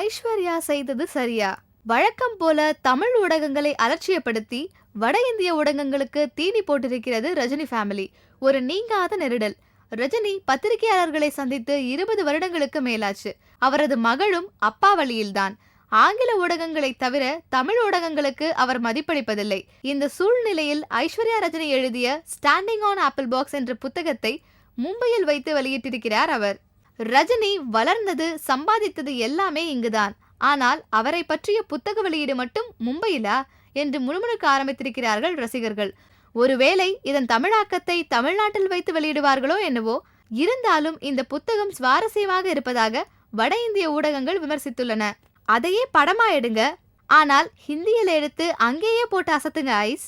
ஐஸ்வர்யா செய்தது சரியா? வழக்கம் போல தமிழ் ஊடகங்களை அலட்சியப்படுத்தி வட இந்திய ஊடகங்களுக்கு தீனி போட்டிருக்கிறது ரஜினி ஃபேமிலி. ஒரு நீங்காத நெருடல். ரஜினி பத்திரிகையாளர்களை சந்தித்து 20 வருடங்களுக்கு மேலாச்சு. அவரது மகளும் அப்பா வழியில்தான். ஆங்கில ஊடகங்களை தவிர தமிழ் ஊடகங்களுக்கு அவர் மதிப்பளிப்பதில்லை. இந்த சூழ்நிலையில் ஐஸ்வர்யா ரஜினி எழுதிய ஸ்டாண்டிங் ஆன் ஆப்பிள் பாக்ஸ் என்ற புத்தகத்தை மும்பையில் வைத்து வெளியிட்டிருக்கிறார் அவர். ரஜினி வளர்ந்தது, சம்பாதித்தது எல்லாமே இங்குதான். ஆனால் அவரை பற்றிய புத்தக வெளியீடு மட்டும் மும்பையிலா என்று முணுமுணுக்க ஆரம்பித்திருக்கிறார்கள் ரசிகர்கள். ஒருவேளை இதன் தமிழாக்கத்தை தமிழ்நாட்டில் வைத்து வெளியிடுவார்களோ என்னவோ. இருந்தாலும் இந்த புத்தகம் சுவாரஸ்யமாக இருப்பதாக வட இந்திய ஊடகங்கள் விமர்சித்துள்ளன. அதையே படமா எடுங்க, ஆனால் ஹிந்தியில் எடுத்து அங்கேயே போட்டு அசத்துங்க ஐஸ்.